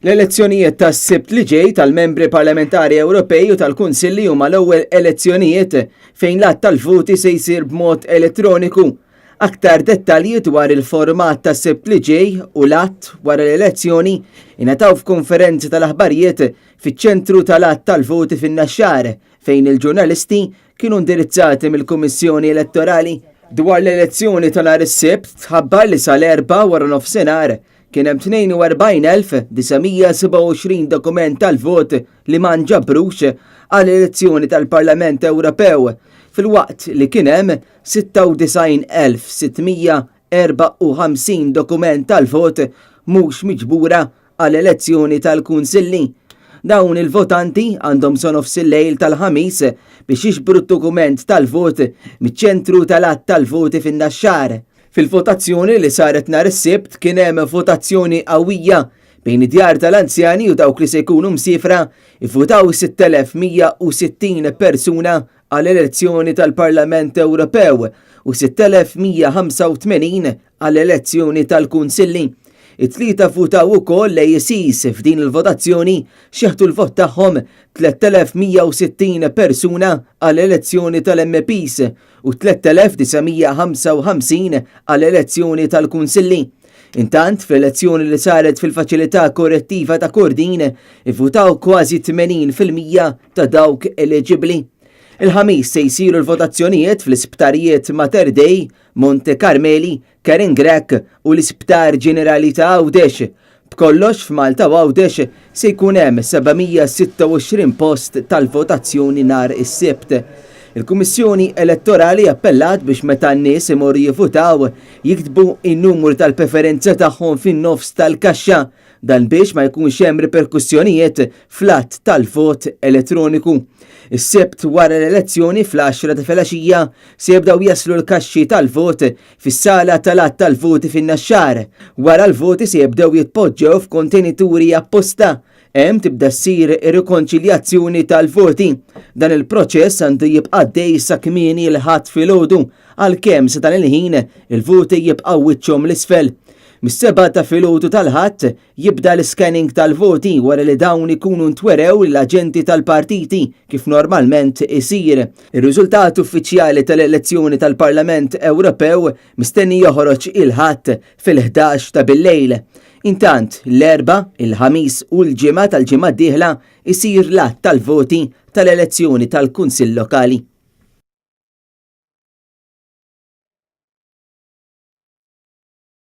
L-elezzjonijiet tas-Sibt li ġej tal-membri parlamentari Ewropej u tal-Kunsilli huma l-ewwel elezzjonijiet fejn l-att tal-voti se jsir b'mod elettroniku. Aktar dettalji dwar il-format tas-Sibt li ġej u l-att wara l-elezzjoni ingħataw f'konferenzi tal-aħbarijiet fiċ-ċentru tal-att tal-voti fin-Naxxar fejn il-ġurnalisti kienu indirizzati mill-Kummissjoni Elettorali dwar l-elezzjoni tal-nhar is-Sibt tħabbar li sal-4 wara nofsinhar kien hemm 42,927 dokument tal-vot li ma nġabrux għall-elezzjoni tal-Parlament Ewropew, filwaqt li kien hemm 96,654 dokument tal-vot mhux miġbura għall-elezzjoni tal-Kunsilli. Dawn il-votanti għandhom sa nofs il-lejl tal-ħamis biex jiġbru d-dokument tal-vot miċ-ċentru tal-att tal-voti fin-Naxxar. Fil-votazzjoni li saret nhar is-Sibt kien hemm votazzjoni qawwija bejn id-djar tal-anzjani u dawk li se jkunu msiefra ivvutaw 6,160 persuna għall-elezzjoni tal-Parlament Ewropew u 6,185 għall-elezzjoni tal-Kunsilli. It-tlieta votaw ukoll ACs f'din il-votazzjoni xieħdu l-vot tagħhom 3,160 persuna għall-elezzjoni tal-MPs u 3,955 għall-elezzjoni tal-Kunsilli. Intant, fl-elezzjoni li saret fil-faċilità korrettiva ta' Kordin, ivvutaw kważi 80% ta' dawk eligibbli. Il-ħamis se jsiru l-votazzjonijiet fl-isptarijiet Mater Dei, Monte Carmeli, Karen Grek u l-Isptar Ġenerali ta' Għawdex. B'kollox f'Malta u Għawdex se jkun hemm 726 post tal-votazzjoni nhar is-Sibt. Il-Kummissjoni Elettorali appellat biex meta n-nies imorru jivvutaw jiktbu in-numru tal-preferenza tagħhom fin-nofs tal-kaxxa dan biex ma jkunx hemm riperkussjonijiet fl-att tal-vot elettroniku. Is-Sibt wara l-elezzjoni fl-10 ta' filgħaxija se jibdew jaslu l-kaxxi tal-vot fis-sala tal-att tal-voti fin-Naxxar. Wara l-voti se jibdew jitpoġġew f'kontenituri apposta. Hemm tibda ssir ir-rikonċiljazzjoni tal-voti. Dan il-proċess għandu jibqa' għaddej sa kmieni l-ħadd filgħodu għalkemm sa dan il-ħin il-voti jibqgħu wiċċhom l-isfel. Mis-7 ta' filgħodu tal-ħadd jibda l-scanning tal-voti wara li dawn ikunu ntwerew l-aġenti tal-partiti kif normalment isir. Ir-riżultat uffiċjali tal-elezzjoni tal-Parlament Ewropew mistenni joħroġ il-ħadd fil-11 ta' bil-lejl. Intant, l-erba, il-ħamis u l-ġimgħa tal-ġimgħa d-dieħla isir l-att tal-voti tal-elezzjoni tal-Kunsill Lokali.